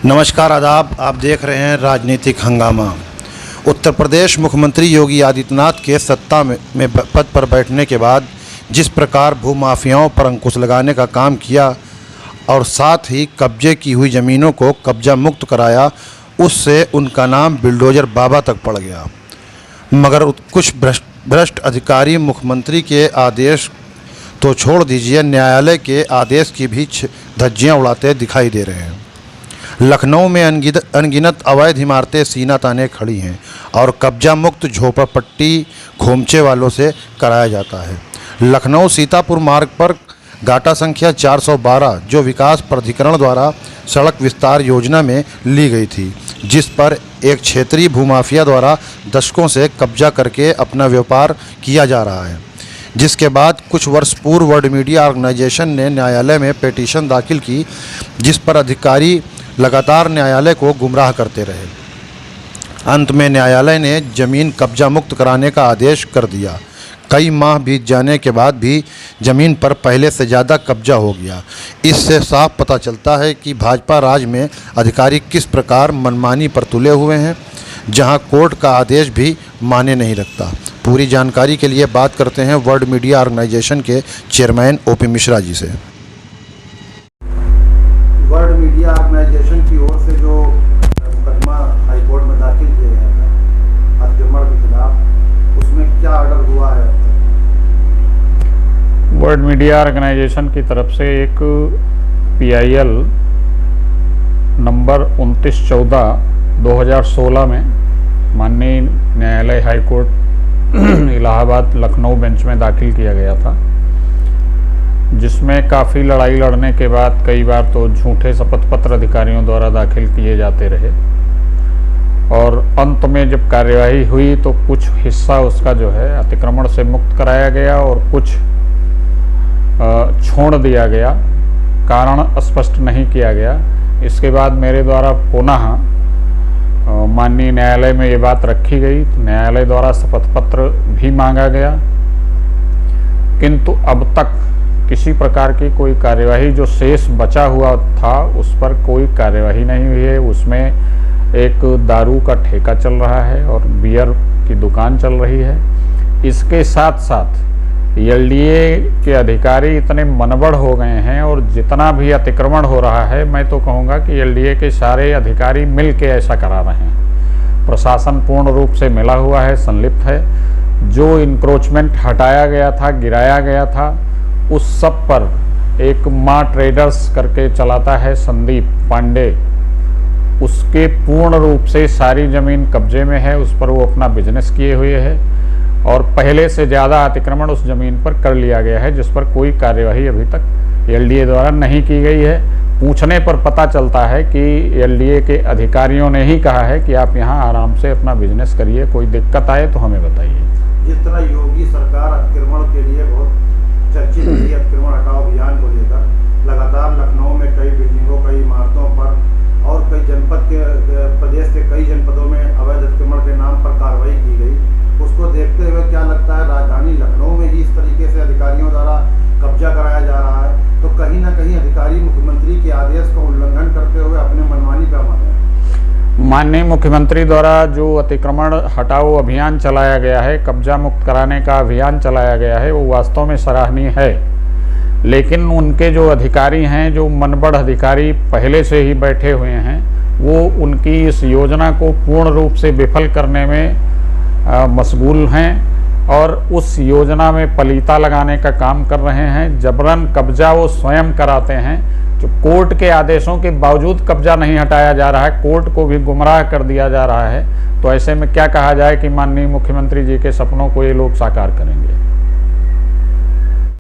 नमस्कार, आदाब। आप देख रहे हैं राजनीतिक हंगामा। उत्तर प्रदेश मुख्यमंत्री योगी आदित्यनाथ के सत्ता में पद पर बैठने के बाद जिस प्रकार भूमाफियाओं पर अंकुश लगाने का काम किया और साथ ही कब्जे की हुई ज़मीनों को कब्जा मुक्त कराया, उससे उनका नाम बिल्डोजर बाबा तक पड़ गया। मगर कुछ भ्रष्ट अधिकारी मुख्यमंत्री के आदेश तो छोड़ दीजिए, न्यायालय के आदेश की भी धज्जियां उड़ाते दिखाई दे रहे हैं। लखनऊ में अनगिनत अवैध इमारतें सीना ताने खड़ी हैं और कब्जा मुक्त झोपड़पट्टी खोमचे वालों से कराया जाता है। लखनऊ सीतापुर मार्ग पर गाटा संख्या 412, जो विकास प्राधिकरण द्वारा सड़क विस्तार योजना में ली गई थी, जिस पर एक क्षेत्रीय भूमाफिया द्वारा दशकों से कब्जा करके अपना व्यापार किया जा रहा है, जिसके बाद कुछ वर्ष पूर्व वर्ल्ड मीडिया ऑर्गेनाइजेशन ने न्यायालय में पिटीशन दाखिल की, जिस पर अधिकारी लगातार न्यायालय को गुमराह करते रहे। अंत में न्यायालय ने ज़मीन कब्जा मुक्त कराने का आदेश कर दिया। कई माह बीत जाने के बाद भी ज़मीन पर पहले से ज़्यादा कब्जा हो गया। इससे साफ पता चलता है कि भाजपा राज में अधिकारी किस प्रकार मनमानी पर तुले हुए हैं, जहां कोर्ट का आदेश भी माने नहीं रखता। पूरी जानकारी के लिए बात करते हैं वर्ल्ड मीडिया ऑर्गेनाइजेशन के चेयरमैन ओपी मिश्रा जी से। वर्ल्ड मीडिया ऑर्गेनाइजेशन की ओर से जो मुकदमा हाईकोर्ट में दाखिल किया गया था अतिक्रमण के खिलाफ, उसमें क्या ऑर्डर हुआ है? वर्ल्ड मीडिया ऑर्गेनाइजेशन की तरफ से एक PIL नंबर 29/14/2016 में माननीय न्यायालय हाईकोर्ट इलाहाबाद लखनऊ बेंच में दाखिल किया गया था, जिसमें काफ़ी लड़ाई लड़ने के बाद कई बार तो झूठे शपथ पत्र अधिकारियों द्वारा दाखिल किए जाते रहे और अंत में जब कार्यवाही हुई तो कुछ हिस्सा उसका जो है अतिक्रमण से मुक्त कराया गया और कुछ छोड़ दिया गया। कारण स्पष्ट नहीं किया गया। इसके बाद मेरे द्वारा पुनः माननीय न्यायालय में ये बात रखी गई तो न्यायालय द्वारा शपथ पत्र भी मांगा गया, किंतु अब तक किसी प्रकार की कोई कार्यवाही, जो शेष बचा हुआ था उस पर कोई कार्यवाही नहीं हुई है। उसमें एक दारू का ठेका चल रहा है और बियर की दुकान चल रही है। इसके साथ साथ LDA के अधिकारी इतने मनबड़ हो गए हैं और जितना भी अतिक्रमण हो रहा है, मैं तो कहूँगा कि LDA के सारे अधिकारी मिल के ऐसा करा रहे हैं। प्रशासन पूर्ण रूप से मिला हुआ है, संलिप्त है। जो इंक्रोचमेंट हटाया गया था, गिराया गया था, उस सब पर एक माँ ट्रेडर्स करके चलाता है संदीप पांडे, उसके पूर्ण रूप से सारी ज़मीन कब्जे में है। उस पर वो अपना बिजनेस किए हुए है और पहले से ज़्यादा अतिक्रमण उस ज़मीन पर कर लिया गया है, जिस पर कोई कार्यवाही अभी तक LDA द्वारा नहीं की गई है। पूछने पर पता चलता है कि LDA के अधिकारियों ने ही कहा है कि आप यहाँ आराम से अपना बिजनेस करिए, कोई दिक्कत आए तो हमें बताइए। जिस तरह योगी सरकार अतिक्रमण के लिए बहुत चर्चित रही, अतिक्रमण हटाओ अभियान को लेकर लगातार लखनऊ में कई बिल्डिंगों, कई इमारतों पर और कई जनपद के प्रदेश के कई जनपदों में अवैध अतिक्रमण के नाम पर कार्रवाई की गई। उसको देखते हुए क्या लगता है, राजधानी लखनऊ में ही इस तरीके से अधिकारियों द्वारा कब्जा कराया जा रहा है, तो कहीं ना कहीं अधिकारी मुख्यमंत्री के आदेश का उल्लंघन करते हुए अपने मनमानी पर माने हैं। माननीय मुख्यमंत्री द्वारा जो अतिक्रमण हटाओ अभियान चलाया गया है, कब्जा मुक्त कराने का अभियान चलाया गया है, वो वास्तव में सराहनीय है। लेकिन उनके जो अधिकारी हैं, जो मनबड़ अधिकारी पहले से ही बैठे हुए हैं, वो उनकी इस योजना को पूर्ण रूप से विफल करने में मशगूल हैं और उस योजना में पलीता लगाने का काम कर रहे हैं। जबरन कब्जा वो स्वयं कराते हैं। जो कोर्ट के आदेशों के बावजूद कब्जा नहीं हटाया जा रहा है, कोर्ट को भी गुमराह कर दिया जा रहा है। तो ऐसे में क्या कहा जाए कि माननीय मुख्यमंत्री जी के सपनों को ये लोग साकार करेंगे।